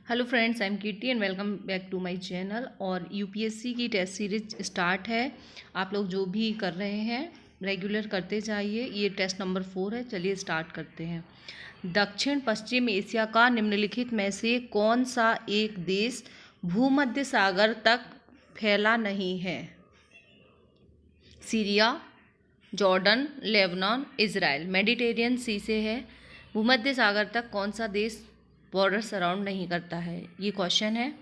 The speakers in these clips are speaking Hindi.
Hello friends, I am Kirti and welcome back to my channel. और यूपीएससी की टेस्ट सीरीज स्टार्ट है। आप लोग जो भी कर रहे हैं रेगुलर करते जाइए। ये टेस्ट नंबर 4 है। चलिए स्टार्ट करते हैं। दक्षिण पश्चिम एशिया का निम्नलिखित में से कौन सा एक देश भूमध्य सागर तक फैला नहीं है? Syria, Jordan, Lebanon, Israel. Mediterranean sea से है। भूमध्य सागर तक कौन सा देश बॉर्डर सराउंड नहीं करता है, ये क्वेश्चन है।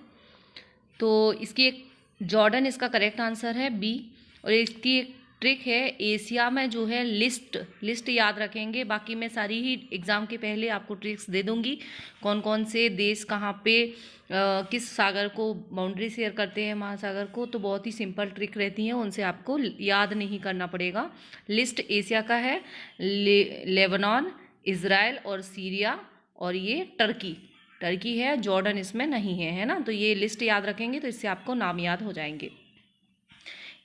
तो इसकी एक जॉर्डन इसका करेक्ट आंसर है बी। और इसकी एक ट्रिक है, एशिया में जो है लिस्ट याद रखेंगे। बाकी मैं सारी ही एग्ज़ाम के पहले आपको ट्रिक्स दे दूंगी, कौन कौन से देश कहाँ पे किस सागर को बाउंड्री शेयर करते हैं, महासागर को। तो बहुत ही सिंपल ट्रिक रहती हैं, उनसे आपको याद नहीं करना पड़ेगा। लिस्ट एशिया का है लेबनान, इजराइल और सीरिया, और ये टर्की है। जॉर्डन इसमें नहीं है, है ना। तो ये लिस्ट याद रखेंगे तो इससे आपको नाम याद हो जाएंगे।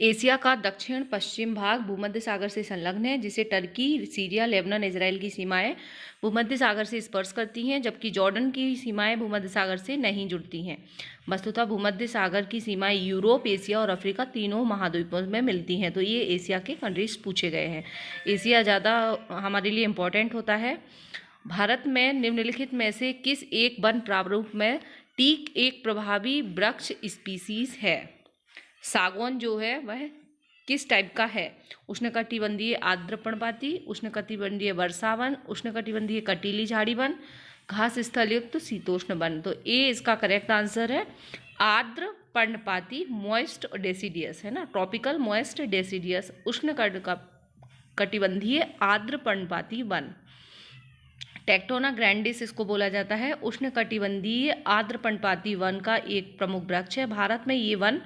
एशिया का दक्षिण पश्चिम भाग भूमध्य सागर से संलग्न है, जिसे टर्की, सीरिया, लेबनान, इजराइल की सीमाएं भूमध्य सागर से स्पर्श करती हैं, जबकि जॉर्डन की सीमाएं भूमध्य सागर से नहीं जुड़ती हैं। वस्तुतः भूमध्य सागर की सीमाएं यूरोप, एशिया और अफ्रीका तीनों महाद्वीपों में मिलती हैं। तो ये एशिया के कंट्रीज पूछे गए हैं। एशिया ज़्यादा हमारे लिए इम्पोर्टेंट होता है। भारत में निम्नलिखित में से किस एक वन प्रारूप में टीक एक प्रभावी वृक्ष स्पीसीज है? सागौन जो है वह किस टाइप का है? उष्णकटिबंधीय आर्द्र पर्णपाती, उष्णकटिबंधीय वर्षा वन, उष्णकटिबंधीय कटीली झाड़ी वन, घास स्थलयुक्त शीतोष्ण वन। तो ए इसका करेक्ट आंसर है आर्द्र पर्णपाती, मॉइस्ट डेसिडियस, है ना। ट्रॉपिकल मॉइस्ट डेसिडियस उष्णकटिबंधीय आर्द्र पर्णपाती वन। टेक्टोना ग्रैंडिस इसको बोला जाता है। उष्णकटिबंधीय आर्द्र पर्णपाती वन का एक प्रमुख वृक्ष है। भारत में ये वन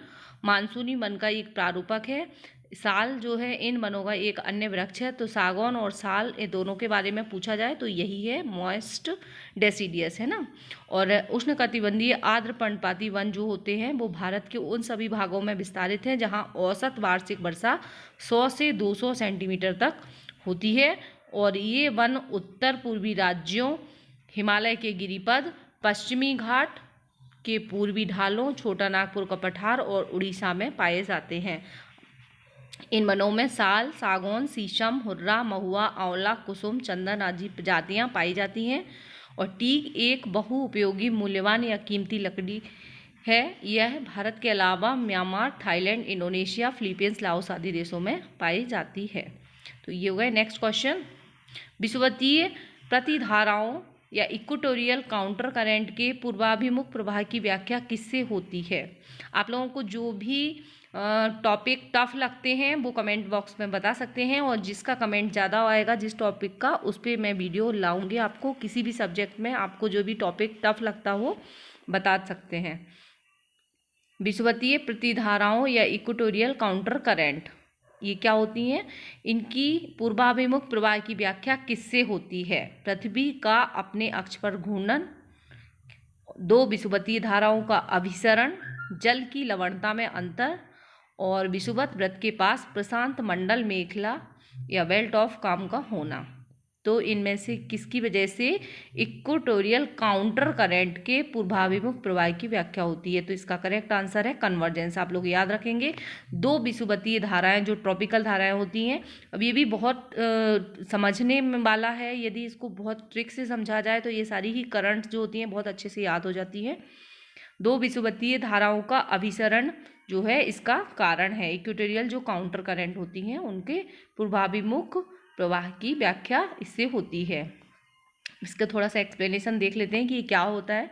मानसूनी वन का एक प्रारूपक है। साल जो है इन वनों का एक अन्य वृक्ष है। तो सागौन और साल, ये दोनों के बारे में पूछा जाए तो यही है मॉइस्ट डेसिडियस, है ना। और उष्णकटिबंधीय आर्द्र पर्णपाती वन जो होते हैं वो भारत के उन सभी भागों में विस्तारित हैं जहाँ औसत वार्षिक वर्षा 100 से 200 सेंटीमीटर तक होती है। और ये वन उत्तर पूर्वी राज्यों, हिमालय के गिरिपद, पश्चिमी घाट के पूर्वी ढालों, छोटा नागपुर का पठार और उड़ीसा में पाए जाते हैं। इन वनों में साल, सागौन, शीशम, हुर्रा, महुआ, आंवला, कुसुम, चंदन आदि प्रजातियां पाई जाती हैं। और टीक एक बहुउपयोगी मूल्यवान या कीमती लकड़ी है। यह भारत के अलावा Myanmar, Thailand, Indonesia, Philippines, Laos आदि देशों में पाई जाती है। तो ये हो गए। नेक्स्ट क्वेश्चन, विषुवतीय प्रतिधाराओं या इक्वेटोरियल काउंटर करंट के पूर्वाभिमुख प्रवाह की व्याख्या किससे होती है? आप लोगों को जो भी टॉपिक टफ लगते हैं वो कमेंट बॉक्स में बता सकते हैं, और जिसका कमेंट ज़्यादा आएगा जिस टॉपिक का, उस पर मैं वीडियो लाऊंगी आपको। किसी भी सब्जेक्ट में आपको जो भी टॉपिक टफ लगता हो बता सकते हैं। विषुवतीय प्रतिधाराओं या इक्वेटोरियल काउंटर करंट ये क्या होती हैं? इनकी पूर्वाभिमुख प्रवाह की व्याख्या किससे होती है? पृथ्वी का अपने अक्ष पर घूर्णन, दो विषुवतीय धाराओं का अभिसरण, जल की लवणता में अंतर, और विषुवत वृत्त के पास प्रशांत मंडल मेखला या बेल्ट ऑफ काम का होना। तो इनमें से किसकी वजह से इक्वेटोरियल काउंटर करंट के पूर्वाभिमुख प्रवाह की व्याख्या होती है? तो इसका करेक्ट आंसर है कन्वर्जेंस। आप लोग याद रखेंगे, दो विषुवतीय धाराएं जो ट्रॉपिकल धाराएं होती हैं। अब ये भी बहुत समझने में वाला है। यदि इसको बहुत ट्रिक से समझा जाए तो ये सारी ही करंट जो होती हैं बहुत अच्छे से याद हो जाती हैं। दो विषुवतीय धाराओं का अभिसरण जो है इसका कारण है। इक्वेटोरियल जो काउंटर करंट होती हैं उनके पूर्वाभिमुख प्रवाह की व्याख्या इससे होती है। इसका थोड़ा सा एक्सप्लेनेशन देख लेते हैं कि ये क्या होता है।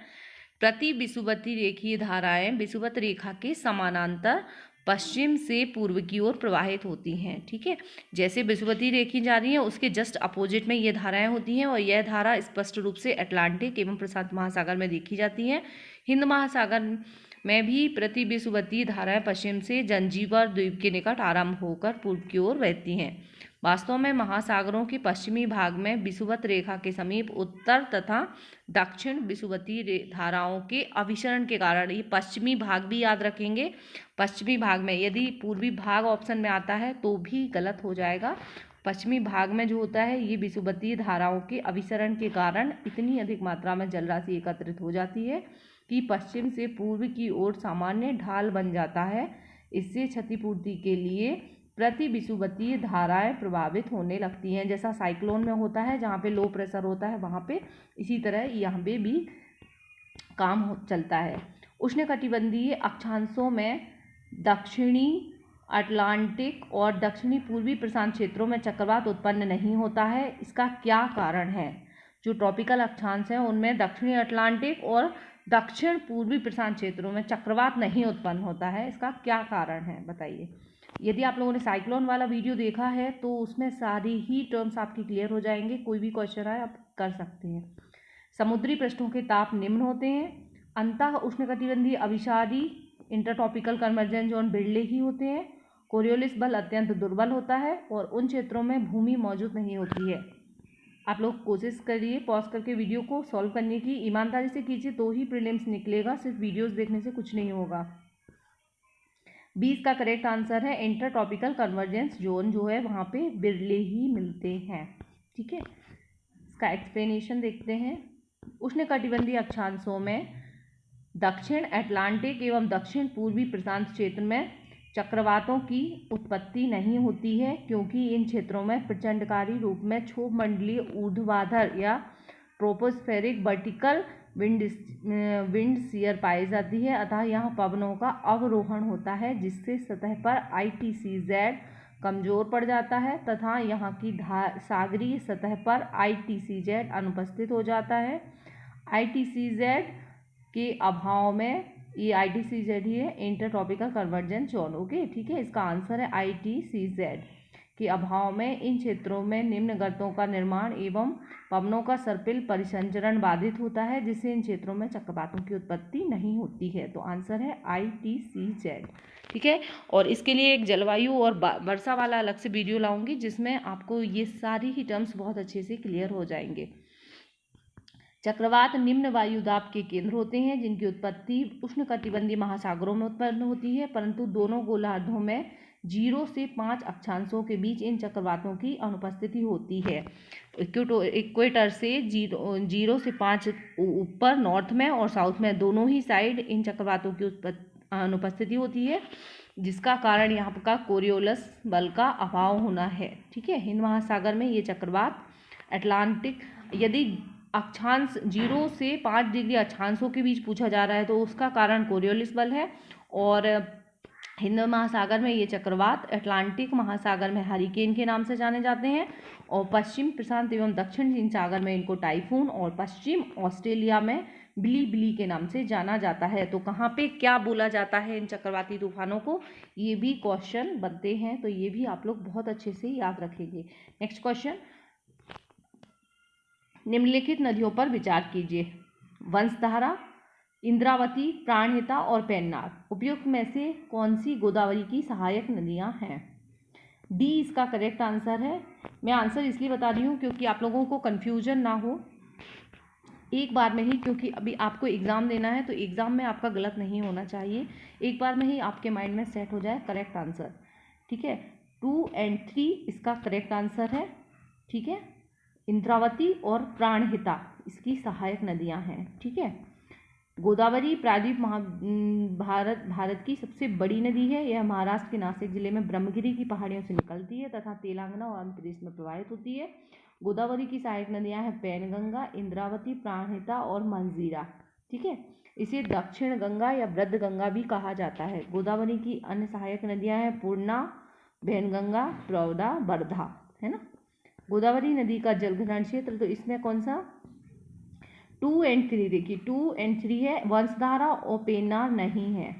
प्रति विषुवतीय रेखीय धाराएं विषुवत रेखा के समानांतर पश्चिम से पूर्व की ओर प्रवाहित होती हैं। ठीक है, जैसे विषुवतीय रेखी जा रही है उसके जस्ट अपोजिट में ये धाराएं होती हैं। और यह धारा स्पष्ट रूप से अटलांटिक एवं प्रशांत महासागर में देखी जाती हैं। हिंद महासागर में भी प्रति विषुवतीय धाराएं पश्चिम से जंजीबर द्वीप के निकट आरंभ होकर पूर्व की ओर बहती हैं। वास्तव में महासागरों के पश्चिमी भाग में विषुवत रेखा के समीप उत्तर तथा दक्षिण विषुवतीय धाराओं के अभिसरण के कारण, ये पश्चिमी भाग भी याद रखेंगे। पश्चिमी भाग में, यदि पूर्वी भाग ऑप्शन में आता है तो भी गलत हो जाएगा। पश्चिमी भाग में जो होता है ये विषुवतीय धाराओं के अभिसरण के कारण इतनी अधिक मात्रा में जल राशि एकत्रित हो जाती है कि पश्चिम से पूर्व की ओर सामान्य ढाल बन जाता है। इससे क्षतिपूर्ति के लिए प्रति विषुवतीय धाराएं प्रभावित होने लगती हैं। जैसा साइक्लोन में होता है जहाँ पे लो प्रेशर होता है वहाँ पे, इसी तरह यहाँ पे भी काम चलता है। उष्णकटिबंधीय अक्षांशों में दक्षिणी अटलांटिक और दक्षिणी पूर्वी प्रशांत क्षेत्रों में चक्रवात उत्पन्न नहीं होता है। इसका क्या कारण है? जो ट्रॉपिकल अक्षांश हैं उनमें दक्षिणी अटलांटिक और दक्षिण पूर्वी प्रशांत क्षेत्रों में चक्रवात नहीं उत्पन्न होता है। इसका क्या कारण है बताइए। यदि आप लोगों ने साइक्लोन वाला वीडियो देखा है तो उसमें सारी ही टर्म्स आपकी क्लियर हो जाएंगे। कोई भी क्वेश्चन आए आप कर सकते हैं। समुद्री पृष्ठों के ताप निम्न होते हैं। अंतः उष्णकटिबंधीय अभिसारी इंटरट्रॉपिकल कन्वर्जेंस जोन बिरले ही होते हैं। कोरियोलिस बल अत्यंत दुर्बल होता है और उन क्षेत्रों में भूमि मौजूद नहीं होती है। आप लोग कोशिश करिए पॉज करके वीडियो को सॉल्व करने की, ईमानदारी से कीजिए तो ही प्रीलिम्स निकलेगा, सिर्फ वीडियोस देखने से कुछ नहीं होगा। 20 का करेक्ट आंसर है इंटरट्रॉपिकल कन्वर्जेंस जोन जो है वहाँ पे बिरले ही मिलते हैं। ठीक है, इसका एक्सप्लेनेशन देखते हैं। उष्णकटिबंधीय अक्षांशों में दक्षिण अटलांटिक एवं दक्षिण पूर्वी प्रशांत क्षेत्र में चक्रवातों की उत्पत्ति नहीं होती है क्योंकि इन क्षेत्रों में प्रचंडकारी रूप में क्षोभमंडलीय ऊर्ध्वाधर या ट्रोपोस्फेरिक वर्टिकल विंड शियर पाई जाती है। अतः यहाँ पवनों का अवरोहण होता है जिससे सतह पर ITCZ कमजोर पड़ जाता है तथा यहाँ की सागरीय सतह पर ITCZ अनुपस्थित हो जाता है। ITCZ के अभाव में ये ITCZ ही है इंटरट्रॉपिकल कन्वर्जेंस जोन। ओके, ठीक है, इसका आंसर है ITCZ के अभाव में इन क्षेत्रों में निम्न गर्तों का निर्माण एवं पवनों का सर्पिल परिसंचरण बाधित होता है जिससे इन क्षेत्रों में चक्रवातों की उत्पत्ति नहीं होती है। तो आंसर है ITCZ। ठीक है, और इसके लिए एक जलवायु और वर्षा वाला अलग से वीडियो लाऊंगी जिसमें आपको ये सारी ही टर्म्स बहुत अच्छे से क्लियर हो जाएंगे। चक्रवात निम्न वायुदाब के केंद्र होते हैं जिनकी उत्पत्ति उष्णकटिबंधीय महासागरों में उत्पन्न होती है, परंतु दोनों गोलार्धों में 0 से 5 अक्षांशों के बीच इन चक्रवातों की अनुपस्थिति होती है। इक्वेटर से 0 से 5 ऊपर नॉर्थ में और साउथ में दोनों ही साइड इन चक्रवातों की अनुपस्थिति होती है जिसका कारण यहाँ का कोरियोलिस बल का अभाव होना है। ठीक है, हिंद महासागर में ये चक्रवात अटलांटिक, यदि अक्षांश 0 से 5 डिग्री अक्षांशों के बीच पूछा जा रहा है तो उसका कारण कोरियोलिस बल है, और हिंद महासागर में ये चक्रवात अटलांटिक महासागर में हरिकेन के नाम से जाने जाते हैं, और पश्चिम प्रशांत एवं दक्षिण हिंद सागर में इनको टाइफून, और पश्चिम ऑस्ट्रेलिया में बिली बिली के नाम से जाना जाता है। तो कहाँ पे क्या बोला जाता है इन चक्रवाती तूफानों को, ये भी क्वेश्चन बनते हैं, तो ये भी आप लोग बहुत अच्छे से याद रखेंगे। नेक्स्ट क्वेश्चन, निम्नलिखित नदियों पर विचार कीजिए। वंशधारा, इंद्रावती, प्राणहिता और पेन्नार उपयुक्त में से कौन सी गोदावरी की सहायक नदियां हैं? डी इसका करेक्ट आंसर है। मैं आंसर इसलिए बता रही हूँ क्योंकि आप लोगों को कन्फ्यूजन ना हो एक बार में ही, क्योंकि अभी आपको एग्ज़ाम देना है तो एग्ज़ाम में आपका गलत नहीं होना चाहिए, एक बार में ही आपके माइंड में सेट हो जाए करेक्ट आंसर। ठीक है, 2 और 3 इसका करेक्ट आंसर है। ठीक है, इंद्रावती और प्राणहिता इसकी सहायक नदियां हैं। ठीक है, गोदावरी प्रायद्वीप भारत की सबसे बड़ी नदी है। यह महाराष्ट्र के नासिक जिले में ब्रह्मगिरी की पहाड़ियों से निकलती है तथा तेलंगाना और आंध्र प्रदेश में प्रवाहित होती है। गोदावरी की सहायक नदियां हैं पैनगंगा, इंद्रावती, प्राणहिता और मंजीरा। ठीक है, इसे दक्षिण गंगा या वृद्ध गंगा भी कहा जाता है। गोदावरी की अन्य सहायक नदियां हैं पूर्णा, वैनगंगा, प्रवरा, वर्धा, है ना। गोदावरी नदी का जलग्रहण क्षेत्र, तो इसमें कौन सा 2 और 3, देखिए 2 और 3 है, वंशधारा और पेन्नार नहीं है।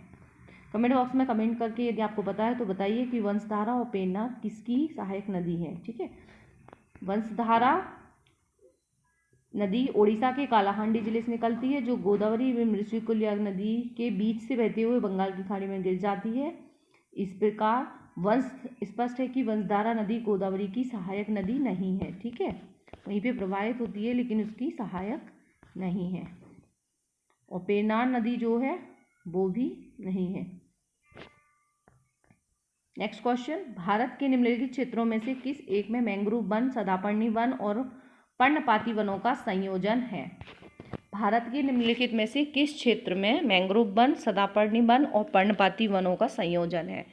कमेंट बॉक्स में कमेंट करके यदि आपको पता है तो बताइए कि वंशधारा और पेन्नार किसकी सहायक नदी है। ठीक है, वंशधारा नदी ओडिशा के कालाहांडी जिले से निकलती है जो गोदावरी एवं ऋषिकुल्या नदी के बीच से बहते हुए बंगाल की खाड़ी में गिर जाती है। इस प्रकार स्पष्ट है कि वंशधारा नदी गोदावरी की सहायक नदी नहीं है। ठीक है, वहीं पे प्रवाहित होती है लेकिन उसकी सहायक नहीं है, और पेन्नार नदी जो है वो भी नहीं है। नेक्स्ट क्वेश्चन, भारत के निम्नलिखित क्षेत्रों में से किस एक में मैंग्रोव वन, सदापर्णी वन और पर्णपाती वनों का संयोजन है? भारत के निम्नलिखित में से किस क्षेत्र में मैंग्रोव वन, सदापर्णी वन और पर्णपाती वनों का संयोजन है?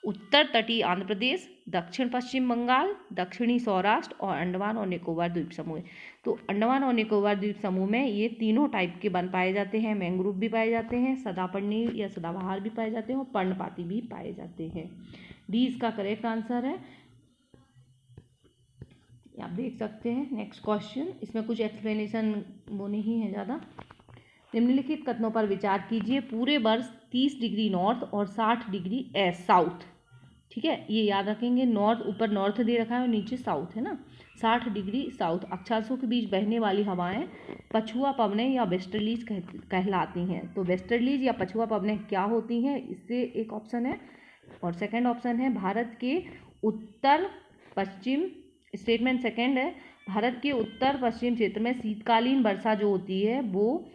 उत्तर तटीय आंध्र प्रदेश, दक्षिण पश्चिम बंगाल, दक्षिणी सौराष्ट्र और अंडमान और निकोबार द्वीप समूह। तो अंडमान और निकोबार द्वीप समूह में ये तीनों टाइप के वन पाए जाते हैं। मैंग्रोव भी पाए जाते हैं, सदापर्णी या सदाबहार भी पाए जाते हैं और पर्णपाती भी पाए जाते हैं। डी इसका करेक्ट आंसर है, आप देख सकते हैं। नेक्स्ट क्वेश्चन, इसमें कुछ एक्सप्लेनेशन वो नहीं है ज़्यादा। निम्नलिखित कथनों पर विचार कीजिए। पूरे वर्ष 30 डिग्री नॉर्थ और 60 डिग्री साउथ, ठीक है, ये याद रखेंगे। नॉर्थ, ऊपर नॉर्थ दे रखा है और नीचे साउथ है ना। 60 डिग्री साउथ अक्षांशों के बीच बहने वाली हवाएं पछुआ पवनें या वेस्टर्लीज कहलाती हैं। तो वेस्टर्लीज या पछुआ पवनें क्या होती हैं, इससे एक ऑप्शन है। और सेकंड ऑप्शन है भारत के उत्तर पश्चिम, स्टेटमेंट सेकंड है, भारत के उत्तर पश्चिम क्षेत्र में शीतकालीन वर्षा जो होती है वो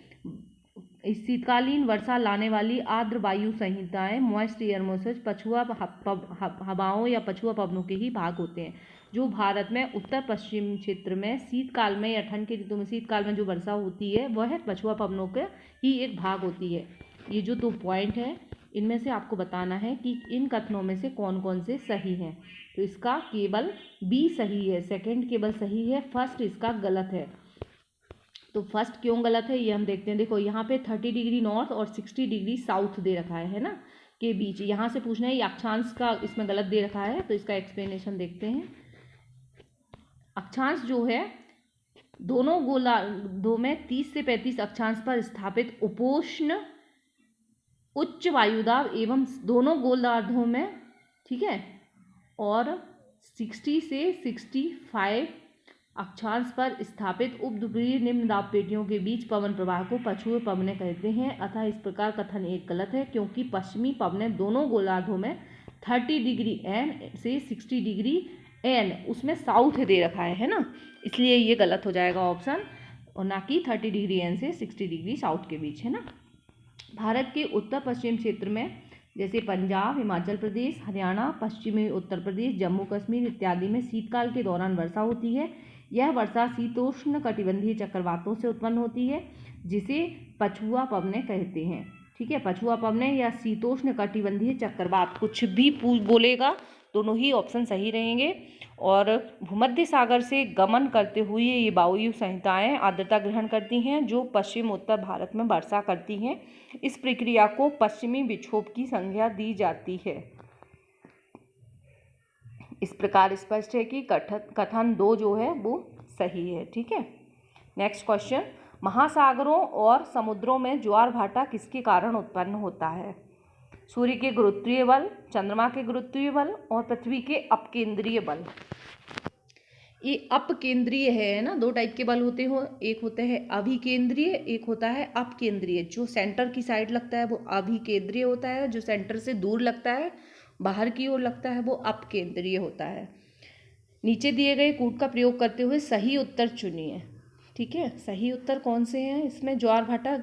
इस शीतकालीन वर्षा लाने वाली आर्द्र वायु संहिताएं मॉइस्ट एयर मोसेज पछुआ हवाओं या पछुआ पवनों के ही भाग होते हैं। जो भारत में उत्तर पश्चिम क्षेत्र में शीतकाल में या ठंड के ऋतु में शीतकाल में जो वर्षा होती है वह पछुआ पवनों के ही एक भाग होती है। ये जो 2 पॉइंट है इनमें से आपको बताना है कि इन कथनों में से कौन कौन से सही हैं। तो इसका केवल बी सही है, सेकंड केवल सही है, फर्स्ट इसका गलत है। तो फर्स्ट क्यों गलत है ये हम देखते हैं। देखो यहाँ पे 30 डिग्री नॉर्थ और 60 डिग्री साउथ दे रखा है ना, के बीच। यहाँ से पूछना है ये अक्षांश का इसमें गलत दे रखा है, तो इसका एक्सप्लेनेशन देखते हैं। अक्षांश जो है दोनों गोलार्धों में 30 से 35 अक्षांश पर स्थापित उपोष्ण उच्च वायुदाब एवं दोनों गोलार्धों में, ठीक है, और 60 से 65 अक्षांश पर स्थापित उपद्वीपीय निम्न दाब पेटियों के बीच पवन प्रवाह को पछुए पवनें कहते हैं। अतः इस प्रकार कथन एक गलत है, क्योंकि पश्चिमी पवनें दोनों गोलार्धों में 30 डिग्री एन से 60 डिग्री एन उसमें साउथ दे रखा है ना, इसलिए ये गलत हो जाएगा ऑप्शन, और ना कि 30 डिग्री एन से 60 डिग्री साउथ के बीच है ना। भारत के उत्तर पश्चिम क्षेत्र में जैसे पंजाब, हिमाचल प्रदेश, हरियाणा, पश्चिमी उत्तर प्रदेश, जम्मू कश्मीर इत्यादि में शीतकाल के दौरान वर्षा होती है। यह वर्षा शीतोष्ण कटिबंधीय चक्रवातों से उत्पन्न होती है, जिसे पछुआ पवनें कहते हैं। ठीक है, पछुआ पवनें या शीतोष्ण कटिबंधीय चक्रवात, कुछ भी बोलेगा दोनों ही ऑप्शन सही रहेंगे। और भूमध्य सागर से गमन करते हुए ये वायु संहिताएं आर्द्रता ग्रहण करती हैं, जो पश्चिम उत्तर भारत में वर्षा करती हैं। इस प्रक्रिया को पश्चिमी विक्षोभ की संज्ञा दी जाती है। इस प्रकार स्पष्ट है कि कथन 2 जो है वो सही है। ठीक है, नेक्स्ट क्वेश्चन, महासागरों और समुद्रों में ज्वार भाटा किसके कारण उत्पन्न होता है? सूर्य के गुरुत्वीय बल, चंद्रमा के गुरुत्वीय बल और पृथ्वी के अपकेंद्रीय बल। ये अपकेंद्रीय है ना, 2 टाइप के बल होते हो, एक होता है अभिकेंद्रीय, एक होता है अपकेंद्रीय। जो सेंटर की साइड लगता है वो अभिकेंद्रीय होता है, जो सेंटर से दूर लगता है, बाहर की ओर लगता है, वो अपकेंद्रीय होता है। नीचे दिए गए कूट का प्रयोग करते हुए सही उत्तर चुनिए। ठीक है, सही उत्तर कौन से हैं इसमें? ज्वार भाटा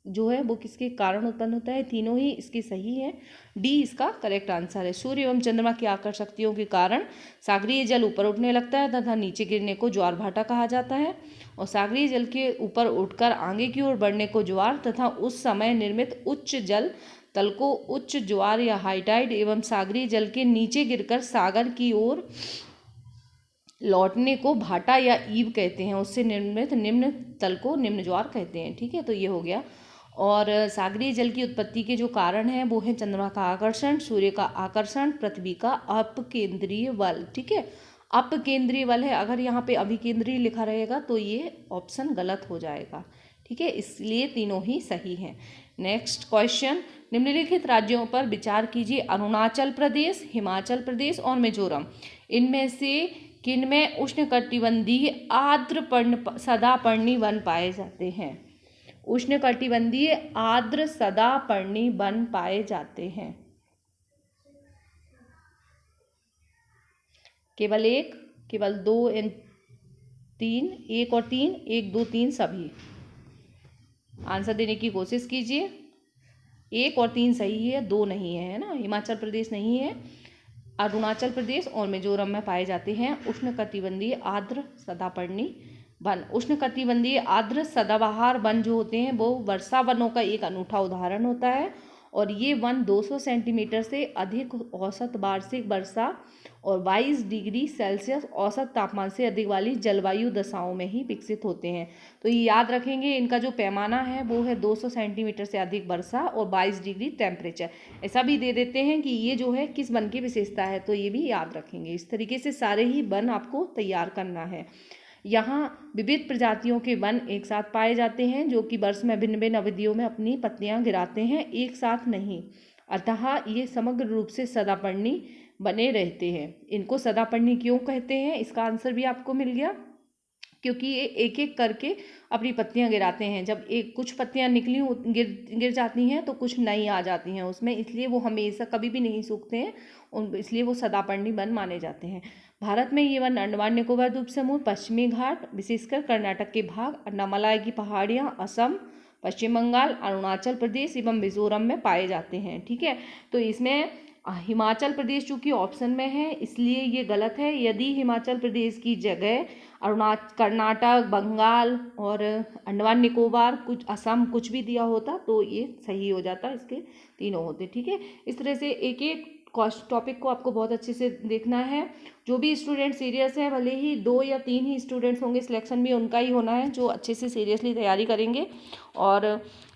जो है वो किसके कारण उत्पन्न होता है? तीनों ही इसके सही हैं। डी इसका करेक्ट आंसर है। सूर्य एवं चंद्रमा की आकर्षक शक्तियों के कारण सागरीय जल ऊपर उठने लगता है तथा नीचे गिरने को ज्वार भाटा कहा जाता है, और सागरीय जल के ऊपर उठकर आगे की ओर बढ़ने को ज्वार तथा उस समय निर्मित उच्च जल तल को उच्च ज्वार या हाईटाइड एवं सागरीय जल के नीचे गिरकर सागर की ओर लौटने को भाटा या ईव कहते हैं। उससे निर्मित निम्न तल को निम्न ज्वार कहते हैं। ठीक है, तो ये हो गया। और सागरीय जल की उत्पत्ति के जो कारण हैं वो है चंद्रमा का आकर्षण, सूर्य का आकर्षण, पृथ्वी का अपकेंद्रीय बल। ठीक है, अपकेंद्रीय बल है, अगर यहाँ पे अभिकेंद्रीय लिखा रहेगा तो ये ऑप्शन गलत हो जाएगा। ठीक है, इसलिए तीनों ही सही हैं। नेक्स्ट क्वेश्चन, निम्नलिखित राज्यों पर विचार कीजिए। अरुणाचल प्रदेश, हिमाचल प्रदेश और मिजोरम, इनमें से किनमें उष्णकटिबंधीय आर्द्र सदापर्णी वन पाए जाते हैं? उष्णकटिबंधीय आर्द्र सदापर्णी वन पाए जाते हैं। केवल एक, केवल 2 एंड 3, 1 और 3, 1 2 3 सभी आंसर देने की कोशिश कीजिए। 1 और 3 सही है, 2 नहीं है, है ना। हिमाचल प्रदेश नहीं है, अरुणाचल प्रदेश और मिजोरम में पाए जाते हैं। उष्णकटिबंधीय आर्द्र सदापर्णी वन। उष्णकटिबंधीय आर्द्र सदाबहार वन जो होते हैं वो वर्षा वनों का एक अनूठा उदाहरण होता है और ये वन 200 सेंटीमीटर से अधिक औसत वार्षिक वर्षा और 22 डिग्री सेल्सियस औसत तापमान से अधिक वाली जलवायु दशाओं में ही विकसित होते हैं। तो ये याद रखेंगे, इनका जो पैमाना है वो है 200 सेंटीमीटर से अधिक वर्षा और 22 डिग्री टेम्परेचर। ऐसा भी दे देते हैं कि ये जो है किस वन की विशेषता है, तो ये भी याद रखेंगे। इस तरीके से सारे ही वन आपको तैयार करना है। यहाँ विविध प्रजातियों के वन एक साथ पाए जाते हैं जो कि वर्ष में भिन्न भिन्न अवधियों में अपनी पत्तियां गिराते हैं, एक साथ नहीं। अतः ये समग्र रूप से सदापर्णी बने रहते हैं। इनको सदापर्णी क्यों कहते हैं, इसका आंसर भी आपको मिल गया, क्योंकि ये एक एक करके अपनी पत्तियां गिराते हैं। जब एक कुछ पत्तियां निकली गिर जाती हैं तो कुछ नई आ जाती हैं उसमें, इसलिए वो हमेशा कभी भी नहीं सूखते हैं, इसलिए वो सदापर्णी वन माने जाते हैं। भारत में ये वन अंडमान निकोबार द्वीप समूह, पश्चिमी घाट, विशेषकर कर्नाटक के भाग, अन्नामलाई की पहाड़ियाँ, असम, पश्चिम बंगाल, अरुणाचल प्रदेश एवं मिजोरम में पाए जाते हैं। ठीक है, तो इसमें हिमाचल प्रदेश चूँकि ऑप्शन में है इसलिए ये गलत है। यदि हिमाचल प्रदेश की जगह कर्नाटक, बंगाल और अंडमान निकोबार, कुछ असम कुछ भी दिया होता तो ये सही हो जाता, इसके तीनों होते। ठीक है, इस तरह से एक एक टॉपिक को आपको बहुत अच्छे से देखना है। जो भी स्टूडेंट सीरियस है, भले ही 2 या 3 ही स्टूडेंट्स होंगे, सिलेक्शन भी उनका ही होना है जो अच्छे से सीरियसली तैयारी करेंगे और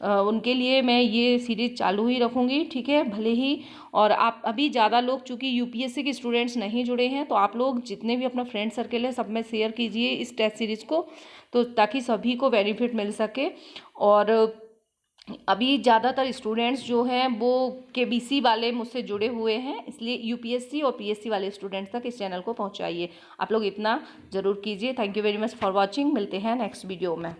उनके लिए मैं ये सीरीज चालू ही रखूँगी। ठीक है, भले ही और आप अभी ज़्यादा लोग चूँकि यूपीएससी के स्टूडेंट्स नहीं जुड़े हैं तो आप लोग जितने भी अपना फ्रेंड सर्कल है सब में शेयर कीजिए इस टेस्ट सीरीज़ को, तो ताकि सभी को बेनिफिट मिल सके। और अभी ज़्यादातर स्टूडेंट्स जो हैं वो केबीसी वाले मुझसे जुड़े हुए हैं, इसलिए यूपीएससी और पीएससी वाले स्टूडेंट्स तक इस चैनल को पहुंचाइए। आप लोग इतना ज़रूर कीजिए। Thank you very much for watching. मिलते हैं नेक्स्ट वीडियो में।